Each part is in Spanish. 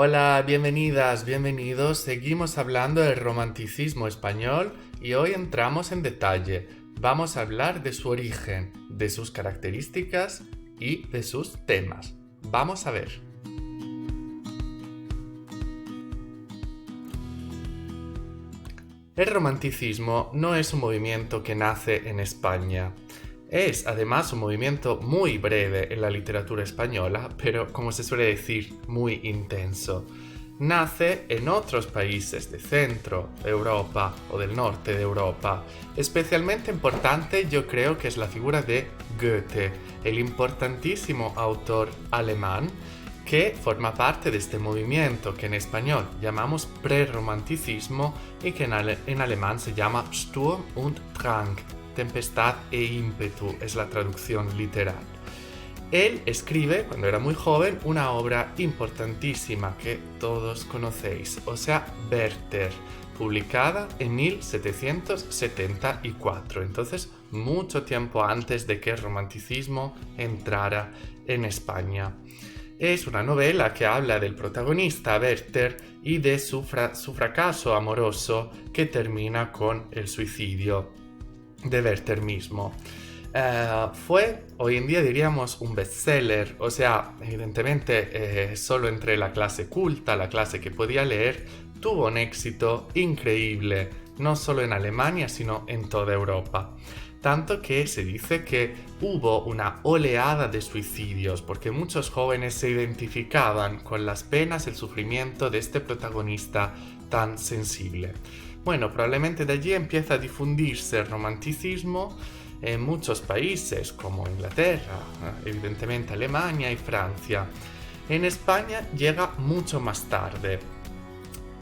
Hola, bienvenidas, bienvenidos. Seguimos hablando del romanticismo español y hoy entramos en detalle. Vamos a hablar de su origen, de sus características y de sus temas. Vamos a ver. El romanticismo no es un movimiento que nace en España. Es además un movimiento muy breve en la literatura española, pero como se suele decir, muy intenso. Nace en otros países de centro de Europa o del norte de Europa. Especialmente importante yo creo que es la figura de Goethe, el importantísimo autor alemán que forma parte de este movimiento que en español llamamos prerromanticismo y que en alemán se llama Sturm und Drang. Tempestad e ímpetu es la traducción literal. Él escribe, cuando era muy joven, una obra importantísima que todos conocéis, o sea, Werther, publicada en 1774, entonces mucho tiempo antes de que el romanticismo entrara en España. Es una novela que habla del protagonista, Werther, y de su fracaso amoroso que termina con el suicidio de Werther mismo. Fue, hoy en día diríamos, un bestseller, o sea, evidentemente solo entre la clase culta, la clase que podía leer, tuvo un éxito increíble, no solo en Alemania, sino en toda Europa. Tanto que se dice que hubo una oleada de suicidios, porque muchos jóvenes se identificaban con las penas, el sufrimiento de este protagonista tan sensible. Bueno, probablemente de allí empieza a difundirse el romanticismo en muchos países, como Inglaterra, evidentemente Alemania y Francia. En España llega mucho más tarde,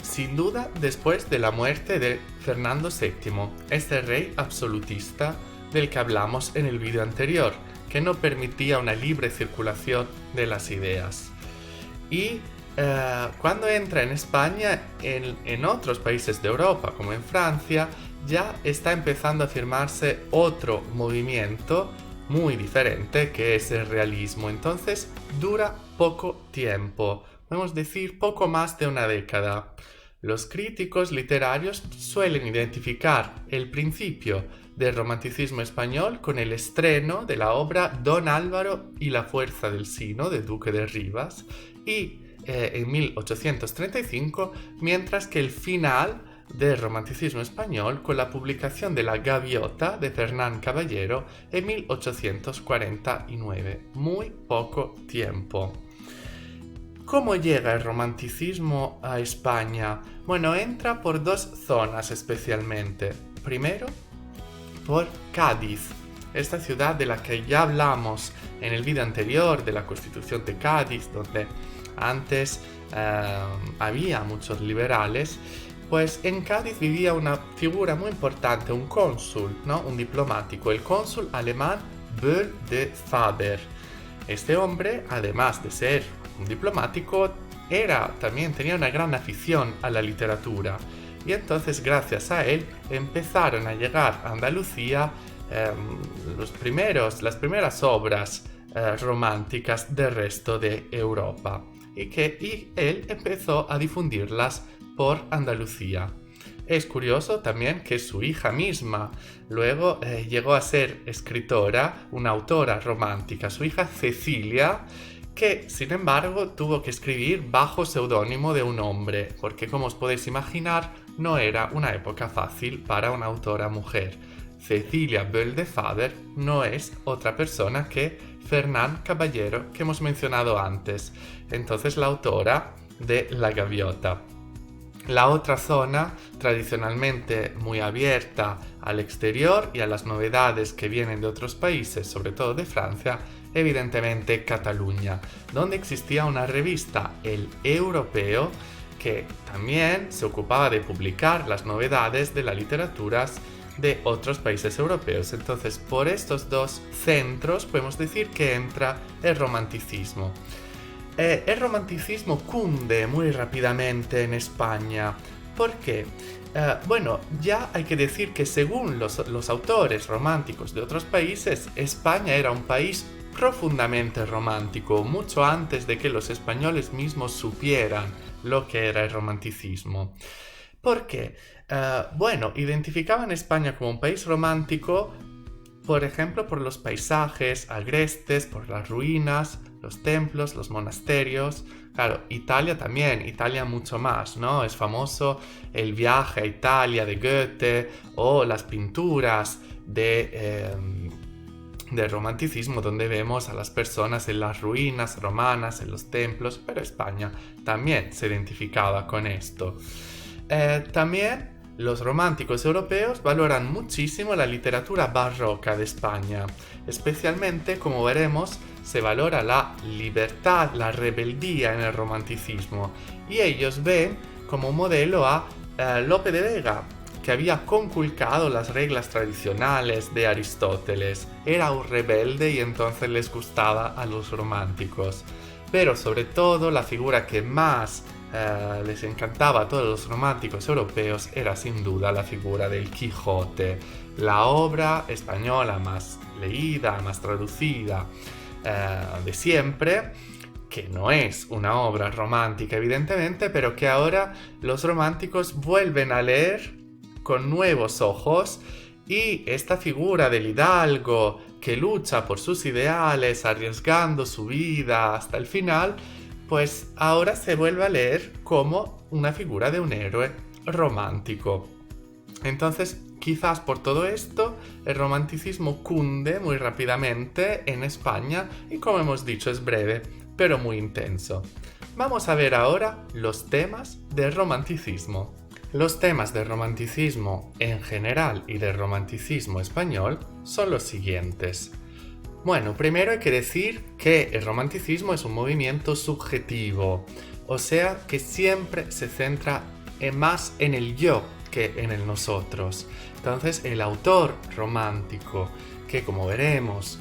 sin duda después de la muerte de Fernando VII, este rey absolutista del que hablamos en el vídeo anterior, que no permitía una libre circulación de las ideas. Y cuando entra en España, en otros países de Europa, como en Francia, ya está empezando a firmarse otro movimiento muy diferente, que es el realismo. Entonces dura poco tiempo, podemos decir poco más de una década. Los críticos literarios suelen identificar el principio del romanticismo español con el estreno de la obra Don Álvaro y la fuerza del Sino, de Duque de Rivas, y en 1835, mientras que el final del romanticismo español con la publicación de La Gaviota de Fernán Caballero en 1849. Muy poco tiempo. ¿Cómo llega el romanticismo a España? Bueno, entra por dos zonas especialmente. Primero, por Cádiz, esta ciudad de la que ya hablamos en el vídeo anterior de la Constitución de Cádiz, donde antes había muchos liberales. Pues en Cádiz vivía una figura muy importante, un cónsul, ¿no? Un diplomático, el cónsul alemán Böll de Faber. Este hombre, además de ser un diplomático, también tenía una gran afición a la literatura. Y entonces, gracias a él, empezaron a llegar a Andalucía las primeras obras románticas del resto de Europa. Y él empezó a difundirlas por Andalucía. Es curioso también que su hija misma luego llegó a ser escritora, una autora romántica, su hija Cecilia, que sin embargo tuvo que escribir bajo seudónimo de un hombre, porque como os podéis imaginar, no era una época fácil para una autora mujer. Cecilia Böll de Faber no es otra persona que Fernán Caballero, que hemos mencionado antes, entonces la autora de La Gaviota. La otra zona, tradicionalmente muy abierta al exterior y a las novedades que vienen de otros países, sobre todo de Francia, evidentemente Cataluña, donde existía una revista, El Europeo, que también se ocupaba de publicar las novedades de las literaturas de otros países europeos. Entonces, por estos dos centros podemos decir que entra el romanticismo. El romanticismo cunde muy rápidamente en España. ¿Por qué? Bueno, ya hay que decir que según los autores románticos de otros países, España era un país profundamente romántico, mucho antes de que los españoles mismos supieran lo que era el romanticismo. ¿Por qué? Bueno, identificaban España como un país romántico, por ejemplo, por los paisajes agrestes, por las ruinas, los templos, los monasterios. Claro, Italia también, Italia mucho más, ¿no? Es famoso el viaje a Italia de Goethe o las pinturas del romanticismo, donde vemos a las personas en las ruinas romanas, en los templos, pero España también se identificaba con esto. También los románticos europeos valoran muchísimo la literatura barroca de España. Especialmente, como veremos, se valora la libertad, la rebeldía en el romanticismo. Y ellos ven como modelo a Lope de Vega, que había conculcado las reglas tradicionales de Aristóteles. Era un rebelde y entonces les gustaba a los románticos. Pero sobre todo la figura que más les encantaba a todos los románticos europeos era sin duda la figura del Quijote, la obra española más leída, más traducida de siempre, que no es una obra romántica evidentemente, pero que ahora los románticos vuelven a leer con nuevos ojos, y esta figura del hidalgo que lucha por sus ideales arriesgando su vida hasta el final, pues ahora se vuelve a leer como una figura de un héroe romántico. Entonces, quizás por todo esto, el romanticismo cunde muy rápidamente en España y, como hemos dicho, es breve, pero muy intenso. Vamos a ver ahora los temas del romanticismo. Los temas del romanticismo en general y del romanticismo español son los siguientes. Bueno, primero hay que decir que el romanticismo es un movimiento subjetivo, o sea que siempre se centra más en el yo que en el nosotros. Entonces el autor romántico, que como veremos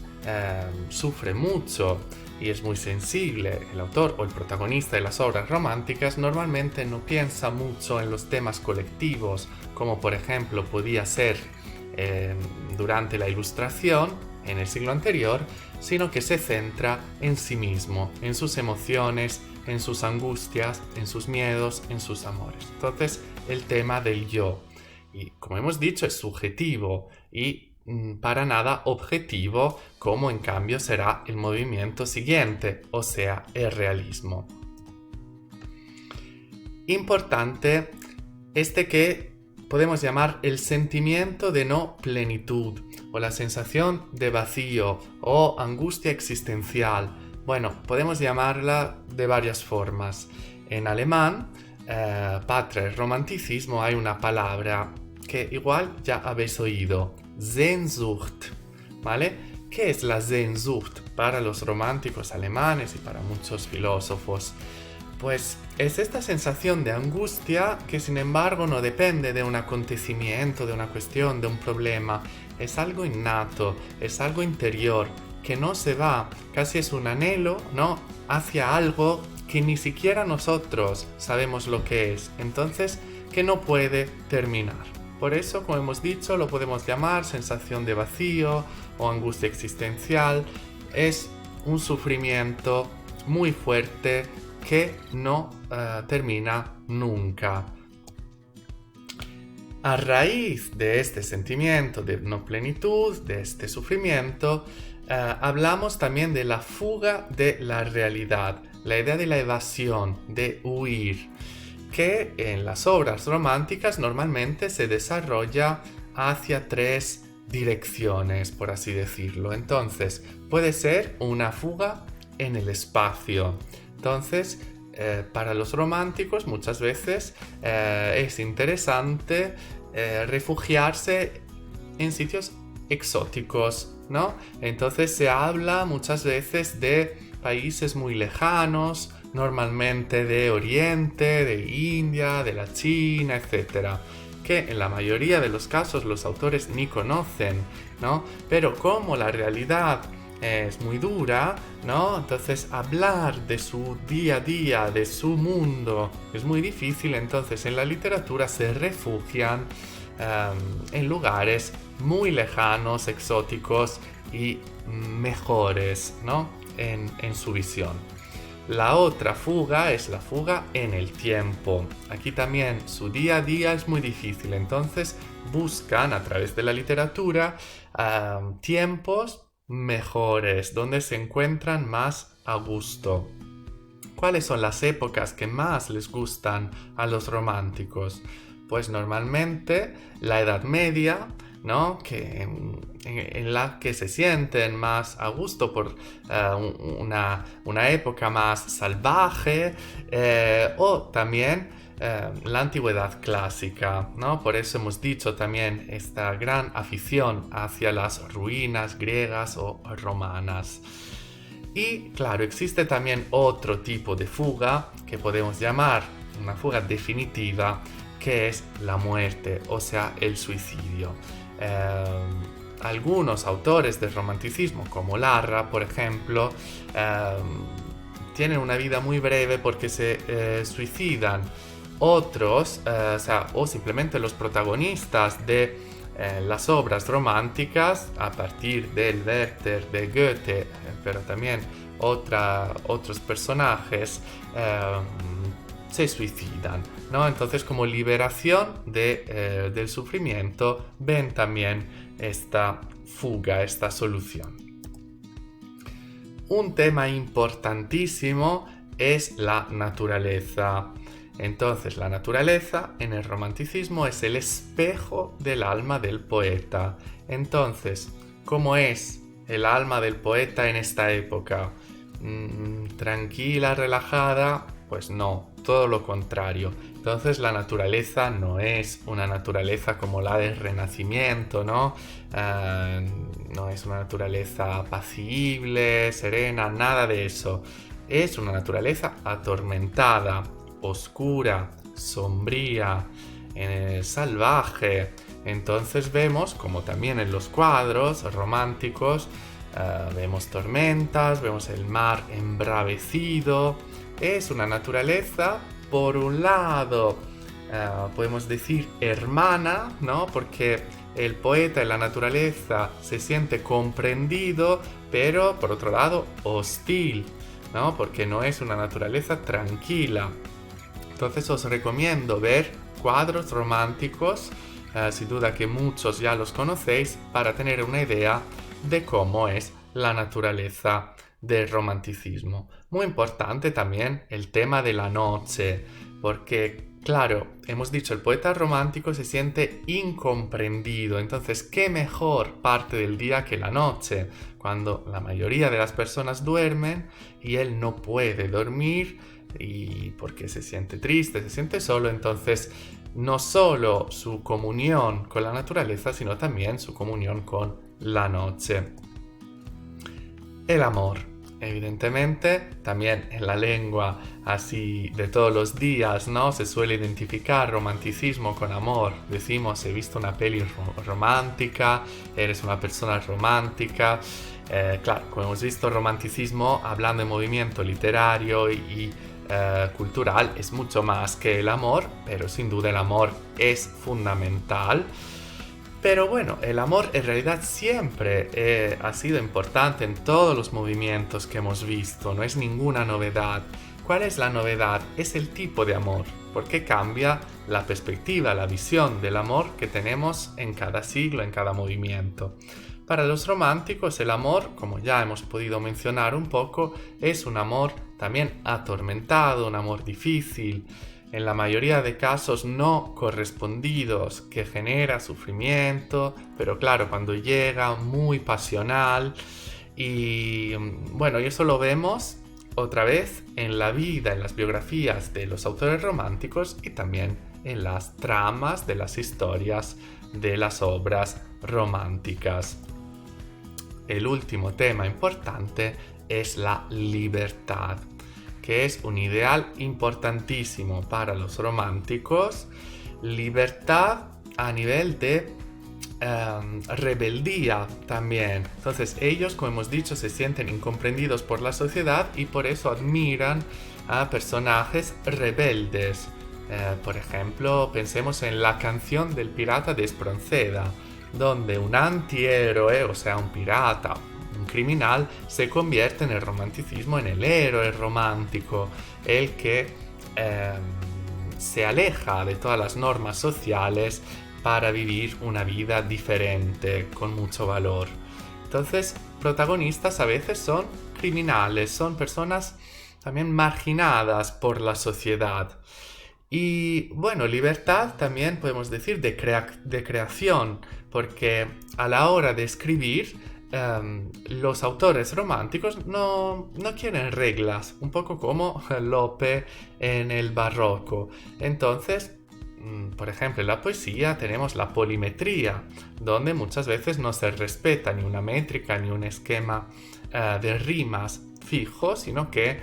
sufre mucho y es muy sensible, el autor o el protagonista de las obras románticas normalmente no piensa mucho en los temas colectivos, como por ejemplo podía ser durante la Ilustración en el siglo anterior, sino que se centra en sí mismo, en sus emociones, en sus angustias, en sus miedos, en sus amores. Entonces, el tema del yo, y como hemos dicho, es subjetivo y para nada objetivo, como en cambio será el movimiento siguiente, o sea, el realismo. Importante que podemos llamar el sentimiento de no plenitud, o la sensación de vacío, o angustia existencial. Bueno, podemos llamarla de varias formas. En alemán, para el romanticismo hay una palabra que igual ya habéis oído, Sehnsucht, ¿vale? ¿Qué es la Sehnsucht para los románticos alemanes y para muchos filósofos? Pues es esta sensación de angustia que sin embargo no depende de un acontecimiento, de una cuestión, de un problema. Es algo innato, es algo interior, que no se va, casi es un anhelo, ¿no?, hacia algo que ni siquiera nosotros sabemos lo que es, entonces que no puede terminar. Por eso, como hemos dicho, lo podemos llamar sensación de vacío o angustia existencial. Es un sufrimiento muy fuerte que no termina nunca. A raíz de este sentimiento de no plenitud, de este sufrimiento, hablamos también de la fuga de la realidad, la idea de la evasión, de huir, que en las obras románticas normalmente se desarrolla hacia tres direcciones, por así decirlo. Entonces, puede ser una fuga en el espacio. Entonces, para los románticos muchas veces es interesante refugiarse en sitios exóticos, ¿no? Entonces se habla muchas veces de países muy lejanos, normalmente de Oriente, de India, de la China, etc., que en la mayoría de los casos los autores ni conocen, ¿no? Pero como la realidad es muy dura, ¿no? Entonces hablar de su día a día, de su mundo, es muy difícil. Entonces en la literatura se refugian en lugares muy lejanos, exóticos, y mejores, ¿no? en su visión. La otra fuga es la fuga en el tiempo. Aquí también su día a día es muy difícil, entonces buscan a través de la literatura tiempos mejores, donde se encuentran más a gusto. ¿Cuáles son las épocas que más les gustan a los románticos? Pues normalmente la Edad Media, ¿no? En la que se sienten más a gusto por una época más salvaje, o también la antigüedad clásica, ¿no? Por eso hemos dicho también esta gran afición hacia las ruinas griegas o romanas. Y claro, existe también otro tipo de fuga que podemos llamar una fuga definitiva, que es la muerte, o sea, el suicidio. Algunos autores del romanticismo, como Larra, por ejemplo, tienen una vida muy breve porque se suicidan. Otros, o simplemente los protagonistas de las obras románticas, a partir del Werther, de Goethe, pero también otros personajes, se suicidan, ¿no? Entonces, como liberación del sufrimiento, ven también esta fuga, esta solución. Un tema importantísimo es la naturaleza. Entonces, la naturaleza en el romanticismo es el espejo del alma del poeta. Entonces, ¿cómo es el alma del poeta en esta época? ¿Tranquila, relajada? Pues no, todo lo contrario. Entonces la naturaleza no es una naturaleza como la del Renacimiento, ¿no? No es una naturaleza apacible, serena, nada de eso. Es una naturaleza atormentada, oscura, sombría, salvaje. Entonces vemos, como también en los cuadros románticos, vemos tormentas, vemos el mar embravecido. Es una naturaleza, por un lado, podemos decir hermana, ¿no? Porque el poeta en la naturaleza se siente comprendido, pero por otro lado hostil, ¿no? Porque no es una naturaleza tranquila. Entonces os recomiendo ver cuadros románticos, sin duda que muchos ya los conocéis, para tener una idea de cómo es la naturaleza del romanticismo. Muy importante también el tema de la noche, porque claro, hemos dicho, el poeta romántico se siente incomprendido, entonces qué mejor parte del día que la noche, cuando la mayoría de las personas duermen y él no puede dormir, y porque se siente triste, se siente solo. Entonces no solo su comunión con la naturaleza, sino también su comunión con la noche. El amor, evidentemente, también en la lengua así de todos los días, ¿no? Se suele identificar romanticismo con amor. Decimos, he visto una peli romántica, eres una persona romántica. Claro, como hemos visto, romanticismo, hablando de movimiento literario y cultural, es mucho más que el amor, pero sin duda el amor es fundamental. Pero bueno, el amor en realidad siempre ha sido importante en todos los movimientos que hemos visto, no es ninguna novedad. ¿Cuál es la novedad? Es el tipo de amor, porque cambia la perspectiva, la visión del amor que tenemos en cada siglo, en cada movimiento. Para los románticos el amor, como ya hemos podido mencionar un poco, es un amor también atormentado, un amor difícil, en la mayoría de casos no correspondidos, que genera sufrimiento, pero claro, cuando llega, muy pasional. Y bueno, y eso lo vemos otra vez en la vida, en las biografías de los autores románticos y también en las tramas de las historias de las obras románticas. El último tema importante es la libertad, que es un ideal importantísimo para los románticos. Libertad a nivel de rebeldía también. Entonces ellos, como hemos dicho, se sienten incomprendidos por la sociedad y por eso admiran a personajes rebeldes. Por ejemplo, pensemos en la canción del pirata de Espronceda, donde un antihéroe, o sea, un pirata, un criminal, se convierte en el romanticismo en el héroe romántico, el que se aleja de todas las normas sociales para vivir una vida diferente, con mucho valor. Entonces, protagonistas a veces son criminales, son personas también marginadas por la sociedad. Y bueno, libertad también podemos decir de creación, porque a la hora de escribir, los autores románticos no quieren reglas, un poco como Lope en el barroco. Entonces, por ejemplo, en la poesía tenemos la polimetría, donde muchas veces no se respeta ni una métrica ni un esquema de rimas fijo, sino que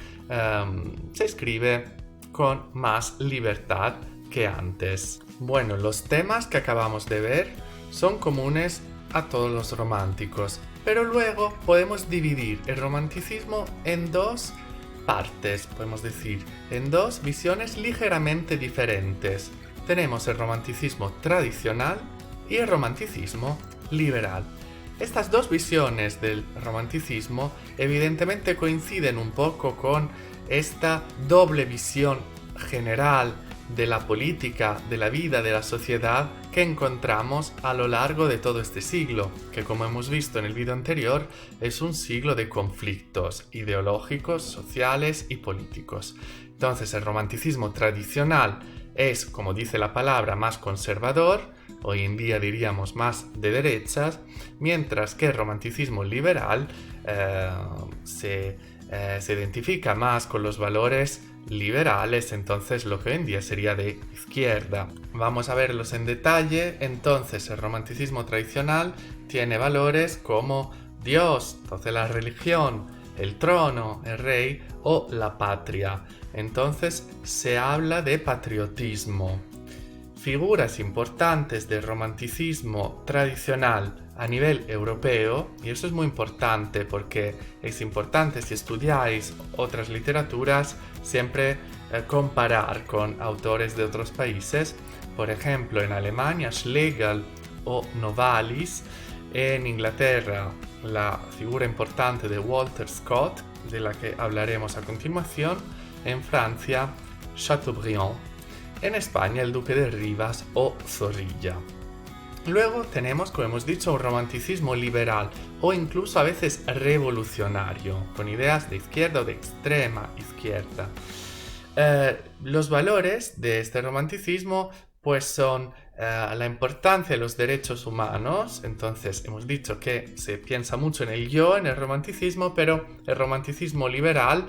se escribe con más libertad que antes. Bueno, los temas que acabamos de ver son comunes a todos los románticos, pero luego podemos dividir el romanticismo en dos partes, podemos decir, en dos visiones ligeramente diferentes. Tenemos el romanticismo tradicional y el romanticismo liberal. Estas dos visiones del romanticismo evidentemente coinciden un poco con esta doble visión general de la política, de la vida, de la sociedad que encontramos a lo largo de todo este siglo, que como hemos visto en el vídeo anterior, es un siglo de conflictos ideológicos, sociales y políticos. Entonces el romanticismo tradicional es, como dice la palabra, más conservador, hoy en día diríamos más de derechas, mientras que el romanticismo liberal se identifica más con los valores liberales, entonces lo que hoy en día sería de izquierda. Vamos a verlos en detalle. Entonces el romanticismo tradicional tiene valores como Dios, entonces la religión, el trono, el rey o la patria. Entonces se habla de patriotismo. Figuras importantes del romanticismo tradicional a nivel europeo, y eso es muy importante porque es importante si estudiáis otras literaturas siempre comparar con autores de otros países. Por ejemplo, en Alemania Schlegel o Novalis, en Inglaterra la figura importante de Walter Scott, de la que hablaremos a continuación, en Francia Chateaubriand, en España el duque de Rivas o Zorrilla. Luego tenemos, como hemos dicho, un romanticismo liberal o incluso a veces revolucionario, con ideas de izquierda o de extrema izquierda. Los valores de este romanticismo pues son la importancia de los derechos humanos. Entonces hemos dicho que se piensa mucho en el yo, en el romanticismo, pero el romanticismo liberal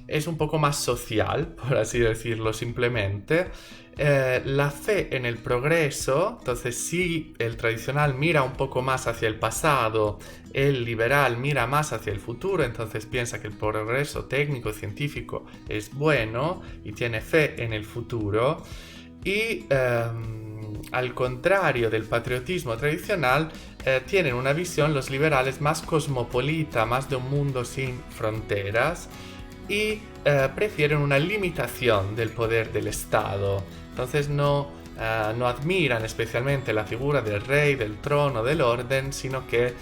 es un poco más social, por así decirlo simplemente. La fe en el progreso, entonces si el tradicional mira un poco más hacia el pasado, el liberal mira más hacia el futuro, entonces piensa que el progreso técnico, científico es bueno y tiene fe en el futuro. Y al contrario del patriotismo tradicional, tienen una visión los liberales más cosmopolita, más de un mundo sin fronteras, y prefieren una limitación del poder del Estado. Entonces no admiran especialmente la figura del rey, del trono, del orden, sino que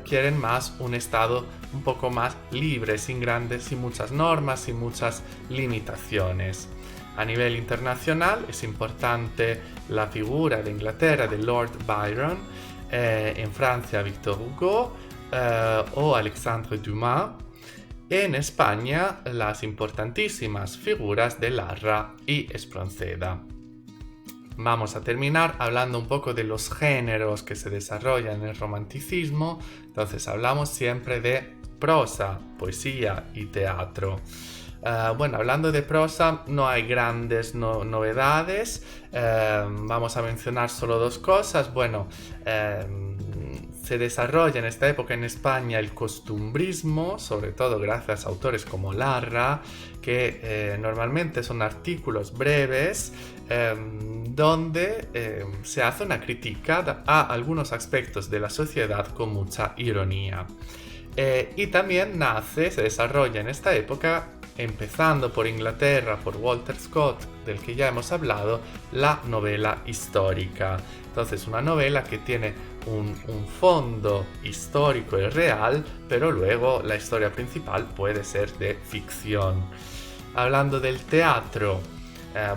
quieren más un Estado un poco más libre, sin muchas normas, sin muchas limitaciones. A nivel internacional es importante la figura de Inglaterra de Lord Byron, en Francia Victor Hugo o Alexandre Dumas. En España las importantísimas figuras de Larra y Espronceda. Vamos a terminar hablando un poco de los géneros que se desarrollan en el romanticismo. Entonces hablamos siempre de prosa, poesía y teatro. Bueno, hablando de prosa no hay grandes novedades. Vamos a mencionar solo dos cosas. Bueno, se desarrolla en esta época en España el costumbrismo, sobre todo gracias a autores como Larra, que normalmente son artículos breves donde se hace una crítica a algunos aspectos de la sociedad con mucha ironía. Y también se desarrolla en esta época empezando por Inglaterra, por Walter Scott, del que ya hemos hablado, la novela histórica. Entonces, una novela que tiene un fondo histórico y real, pero luego la historia principal puede ser de ficción. Hablando del teatro,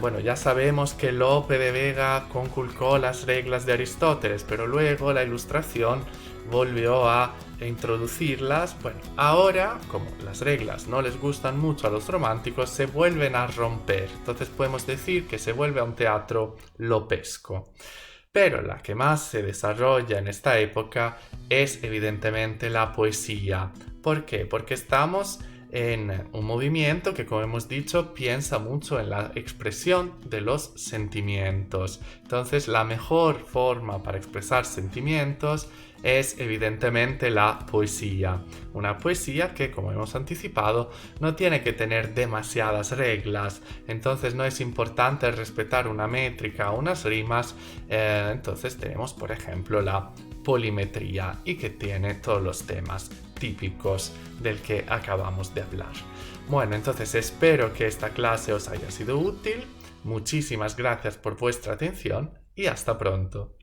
bueno, ya sabemos que Lope de Vega conculcó las reglas de Aristóteles, pero luego la Ilustración volvió a introducirlas. Bueno, ahora, como las reglas no les gustan mucho a los románticos, se vuelven a romper. Entonces podemos decir que se vuelve a un teatro lopesco. Pero la que más se desarrolla en esta época es evidentemente la poesía. ¿Por qué? Porque estamos en un movimiento que, como hemos dicho, piensa mucho en la expresión de los sentimientos. Entonces, la mejor forma para expresar sentimientos es evidentemente la poesía. Una poesía que, como hemos anticipado, no tiene que tener demasiadas reglas. Entonces, no es importante respetar una métrica o unas rimas. Entonces, tenemos, por ejemplo, la polimetría y que tiene todos los temas típicos del que acabamos de hablar. Bueno, entonces espero que esta clase os haya sido útil. Muchísimas gracias por vuestra atención y hasta pronto.